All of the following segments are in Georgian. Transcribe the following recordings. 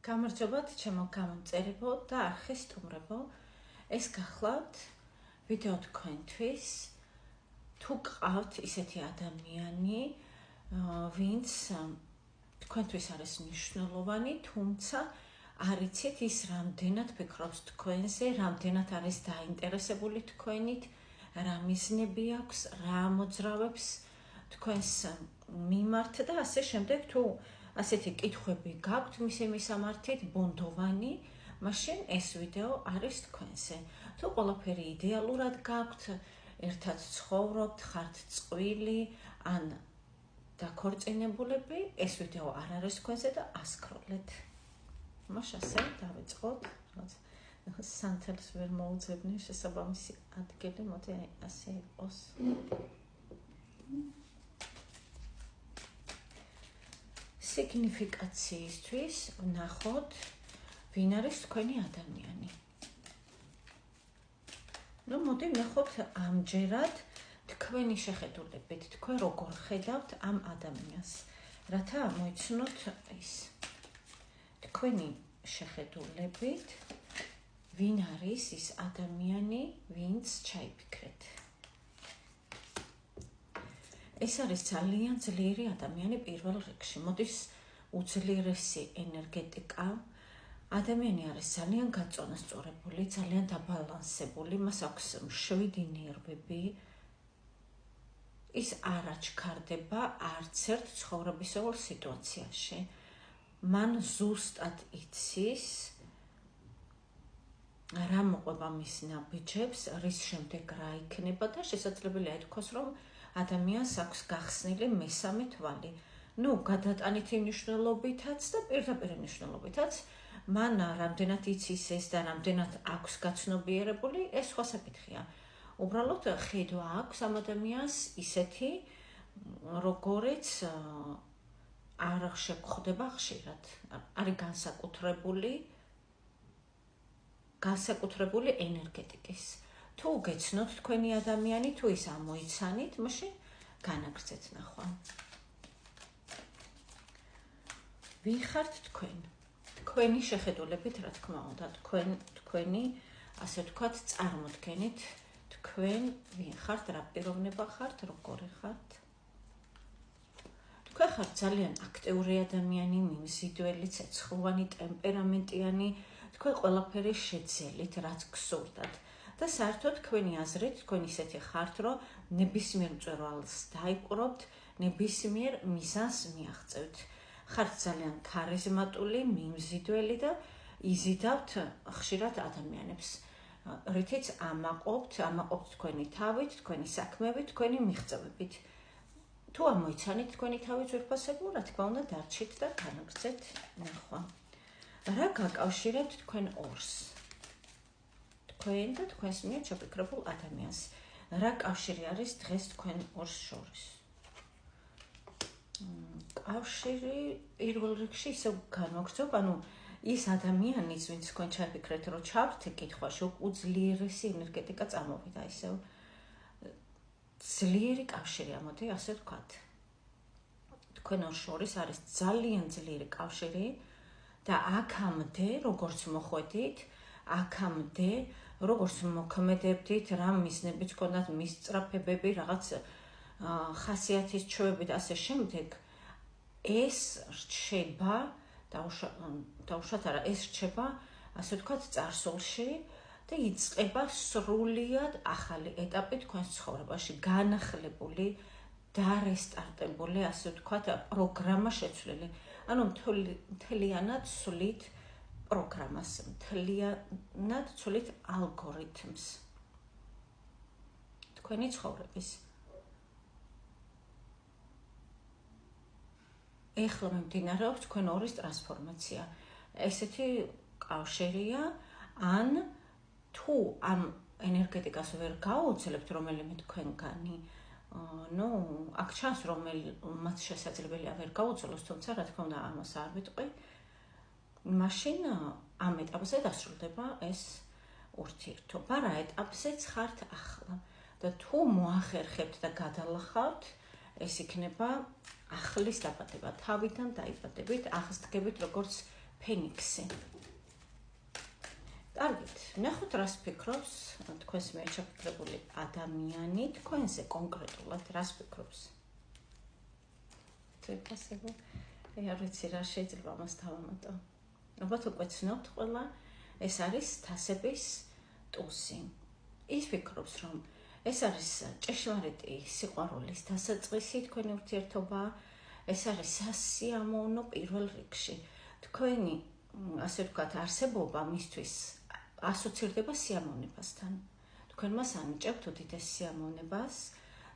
გამარჯობათ, ჩემო გამომწერებო და არხის სტუმრებო. ეს გახლავთ ვიდეო თქვენთვის. თუ გყავთ ისეთი ადამიანი, ვინც თქვენთვის არის მნიშვნელოვანი, თუმცა არ იცით ის რამდენად ფიქრობს თქვენზე, რამდენად არის დაინტერესებული თქვენით, რა მიზნები აქვს, რა მოძრავებს თქვენს მიმართ და ასე შემდეგ. თუ ასეთი კითხვები გაქვთ მისი მისამართით ბუნდოვანი, მაშინ ეს ვიდეო არის თქვენზე. თუ ყველაფერი იდეალურად გაქვთ, ერთად ცხოვრობთ, ხართ წყვილი ან დაქორწინებულები, ეს ვიდეო არ არის თქვენზე და ასკროლეთ. მაშ ასე დავიწყოთ. სანთელს ვერ მოუძებნი შესაბამისი ადგილი, მოდი ასე იყოს. სიგნიფიკაციისთვის ვნახოთ, ვინ არის თქვენი ადამიანი. მოდი ვნახოთ ამჯერად თქვენი შეხედულებით, თქვენ როგორ ხედავთ ამ ადამიანს, რათა ამოიცნოთ ის. თქვენი შეხედულებით, ვინ არის ის ადამიანი, ვინც ჩაიფიქრეთ. ეს არის ძალიან ძლიერი ადამიანი პირველ რიგში. მოდის უძლიერესი ენერგეტიკა. ადამიანი არის ძალიან გაწონასწორებული, ძალიან დაბალანსებული, მას აქვს მშვიდი ნერვები. ის არ აჩქარდება არც ერთ ცხოვრებისეულ სიტუაციაში. მან ზუსტად იცის, რა მოყვება მის ნაბიჯებს, რის შემდეგ რა იქნება და შესაძლებელია ითქვას, რომ ადამიანს აქვს გახსნილი მესამე თვალი. გადატანითი მნიშვნელობითაც და პირდაპირ მნიშვნელობითაც. მან რამდენად იცის ეს და რამდენად აქვს გაცნობიერებული, ეს სხვა საკითხია. უბრალოდ ხედვა აქვს ამ ადამიანს ისეთი, როგორიც არ შეგვხვდება ხშირად. არის განსაკუთრებული ენერგეტიკის. თუ გეცნოთ თქვენი ადამიანი, თუ ის ამოიცანით, მაშინ განაგრძეთ ნახვა. ვინ ხართ თქვენ? თქვენი შეხედულებით, რა თქმა უნდა, თქვენი, ასე ვთქვათ, წარმოდგენით, თქვენ ვინ ხართ, რა პიროვნება ხართ, როგორი ხართ? თქვენ ხართ ძალიან აქტიური ადამიანი, მიმზიდველი, ცეცხლოვანი, ტემპერამენტიანი, თქვენ ყველაფერი შეძელით, რაც გსურდათ. და საერთოდ თქვენი აზრით, თქვენ ისეთი ხართ, რომ ნებისმიერ მწვერვალს დაიპყრობთ, ნებისმიერ მიზანს მიაღწევთ. ხართ ძალიან ქარიზმატული, მიმზიდველი და იზიდავთ ხშირად ადამიანებს. რითიც ამაყობთ თქვენი თავით, თქვენი საქმეებით, თქვენი მიღწევებით. თუ ამოიცანით თქვენი თავი ძვირფასებულ, რა თქმა უნდა, დარჩით და განაგრძეთ ნახვა. რა გაკავშირებთ თქვენ ორს? თქვენ და თქვენს მიერ ჩაფიქრებულ ადამიანს. რა კავშირი არის დღეს თქვენ ორს შორის? კავშირი პირველ რიგში ისევ განმოგრძობ, ის ადამიანის, ვინც თქვენ ჩაფიქრეთ, რომ ჩავთ კითხვაში, უძლიერესი ენერგეტიკა წამოვიდა, ისევ ძლიერი კავშირია, მოდი ასე ვთქვათ. თქვენ ორ შორის არის ძალიან ძლიერი კავშირი და აქამდე, როგორც მოხვედით, აქამდე, როგორც მოქმედებდით, რა მიზნებიც გქონდათ, მისწრაფებები, რაღაც ხასიათის ჩვევები და ასე შემდეგ, ეს რჩება, დაუშვათ არა, ეს რჩება, ასე ვთქვათ, წარსულში და იწყება სრულიად ახალი ეტაპი თქვენს ცხოვრებაში, განახლებული, დარესტარტებული, ასე ვთქვათ, პროგრამა შეცვლილი. მთლიანად სვლით პროგრამას, მთლიანად სვლით ალგორითმს თქვენი ცხოვრების. ეხლა მიმდინარეობს თქვენ ორის ტრანსფორმაცია. ესეთი კავშირია, ან თუ ამ ენერგეტიკას ვერ გაუძლებთ რომელიმე თქვენგანი, აქ ჩანს რომელმაც შესაძლებელია ვერ გაუძლოს, თუმცა რა თქმა უნდა ამას არ ვიტყვი, მაშინ ამ ეტაპზე დასრულდება ეს ურთიერთობა. რა ეტაპზეც ხართ ახლა და თუ მოახერხებთ და გადალახავთ, ეს იქნება ახლის დაბადება, თავიდან დაიბადებით, აღსდგებით როგორც ფენიქსი. კარგით, ნახოთ რას ფიქრობს თქვენს მიერ ჩაფიქრებული ადამიანი თქვენზე კონკრეტულად რას ფიქრობს. წეფასებო, არ ვიცი რა შეიძლება მას დავამატო. ალბათ უკვე ცნობთ ყველა, ეს არის თასების ტუზი. ის ფიქრობს, რომ ეს არის ჭეშმარიტი სიყვარულის დასაწყისი თქვენი ურთიერთობა, ეს არის სასიამოვნო პირველ რიგში. თქვენი, ასე ვთქვათ, არსებობა მისთვის ასოცირდება სიამოვნებასთან. თქვენ მას ანიჭებთ უდიდეს სიამოვნებას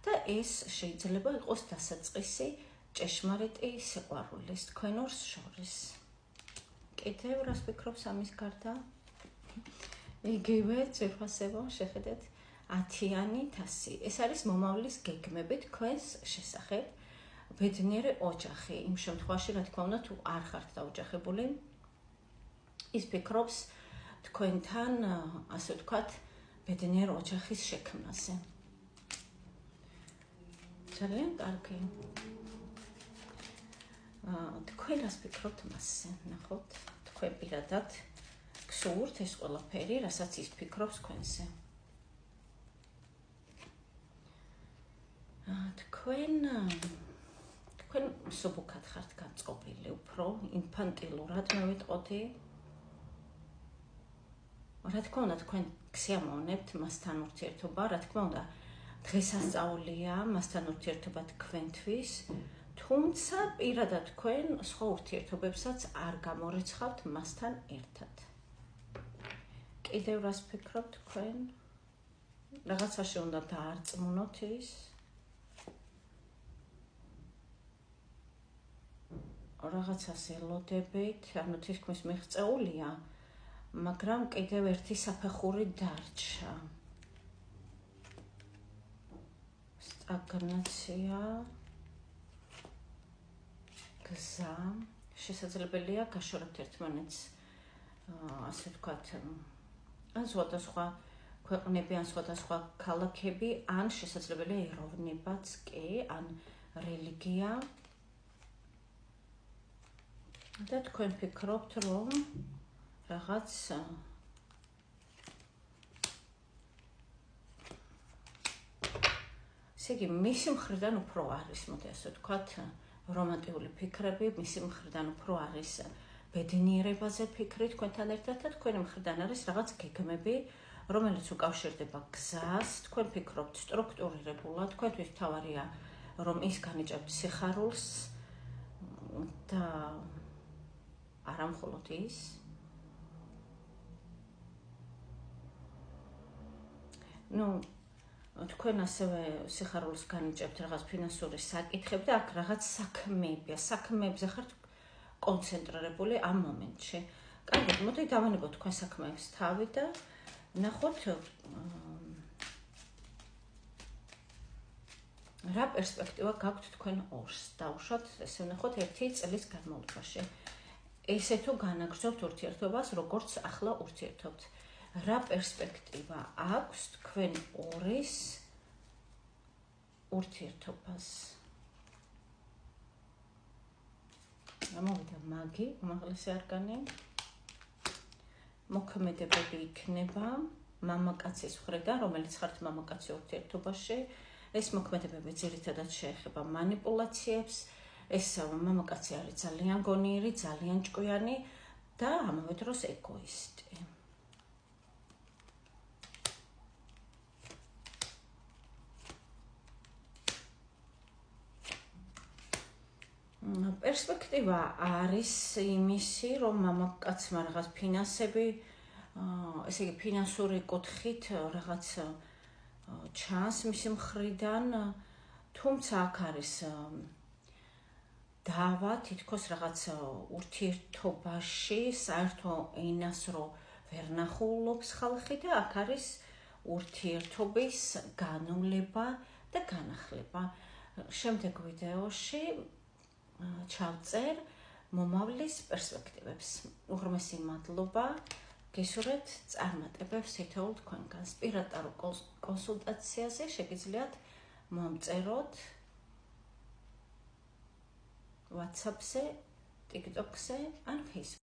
და ეს შეიძლება იყოს დასაწყისი ჭეშმარიტი სიყვარულის თქვენ ორს შორის. კიდევ რას ფიქრობს ამის გარდა? იგივე წირფასებო, შეხედეთ 10-იანი თასი. ეს არის მომავლის გეგმები თქვენს შესახებ. ბედნიერი ოჯახი, იმ შემთხვევაში, რა თქმა უნდა, თუ არ ხართ დაოჯახებული, ის ფიქრობს თქვენთან, ასე ვთქვათ, ბედნიერ ოჯახის შექმნაზე. ძალიან კარგი. თქვენ რას ფიქრობთ მასზე? ნახოთ, თქვენ პირადად გსურთ ეს ყველაფერი, რასაც ის ფიქრობს თქვენზე. თქვენ მსუბუქად ხართ განწყობილი, უფრო ინფანტილურად მე ვიტყოდი. რა თქმა უნდა, თქვენ გსიამოვნებთ მასთან ურთიერთობა, რა თქმა უნდა, დღესასწაულია მასთან ურთიერთობა თქვენთვის, თუმცა პირადად თქვენ სხვა ურთიერთობებსაც არ გამორიცხავთ მასთან ერთად. კიდევ რას ფიქრობთ თქვენ? რაღაცაში უნდა დაარწმუნოთ ის. რაღაცას ელოდებით, ანუ თითქმის მიღწეულია, მაგრამ კიდევ ერთი საფეხური დარჩა. სტაგნაცია, გზა, შესაძლებელია გაშორებთ ერთმანეთს, ასე ვთქვათ, ან სხვადასხვა ქვეყნები, ან სხვადასხვა ქალაქები, ან შესაძლებელია ეროვნებაც კი, ან რელიგია. და თქვენ ფიქრობთ, რომ რაღაც ესე იგი, მისი მხრიდან უფრო არის, მოდი ასე ვთქვათ, რომანტიკული ფიქრები, მისი მხრიდან უფრო არის ბედნიერებაზე ფიქრი თქვენთან ერთად და თქვენი მხრიდან არის რაღაც გეგმები, რომელიც უკავშირდება გზას, თქვენ ფიქრობთ სტრუქტურირებულად, თქვენთვის მთავარია, რომ ის განიჭებთ სიხარულს და არა მხოლოდ ის. თქვენ ასევე სიხარულს განიჭებთ რაღაც ფინანსური საკითხები და აქ რაღაც საქმეებია, საქმეებზე ხართ კონცენტრირებული ამ მომენტში. კარგად, მოდი დავანებოთ თქვენ საქმეებს თავი და ნახოთ რა პერსპექტივა გაქვთ თქვენ ორს. დავუშვათ, ესე ვნახოთ 1 წლის განმავლობაში. ესე თუ განაგრძობთ ურთიერთობას, როგორც ახლა ურთიერთობთ. რა პერსპექტივა აქვს თქვენ ორის ურთიერთობას? გამოვიდა მაგი, უმაღლესი არკანი. მოქმედებები იქნება მამაკაცის მხრიდან, რომელიც ხართ მამაკაცი ურთიერთობაში. ეს მოქმედებები ძირითადად შეეხება მანიპულაციებს. ეს მამაკაცი არის ძალიან გონიერი, ძალიან ჭკვიანი და ამავე დროს ეგოისტი. პერსპექტივა არის იმისი, რომ მამაკაცმა რაღაც ფინანსები, ესე იგი ფინანსური კუთხით რაღაც ჩანს მისი მხრიდან, თუმცა აქ არის დავა თითქოს რაღაც ურთიერთობაში საერთო ენას რო ვერ ნახულობს ხალხი და აქ არის ურთიერთობის განვლება და განახლება. შემდეგ ვიდეოში ჩავწერ მომავლის პერსპექტივებს. უღრმესი მადლობა. გესურვებთ წარმატებებს თითოეულ თქვენგანს. პირადარ კონსულტაციაზე შეგიძლიათ მომწეროთ WhatsApp-ზე, TikTok-ზე ან Facebook-ზე.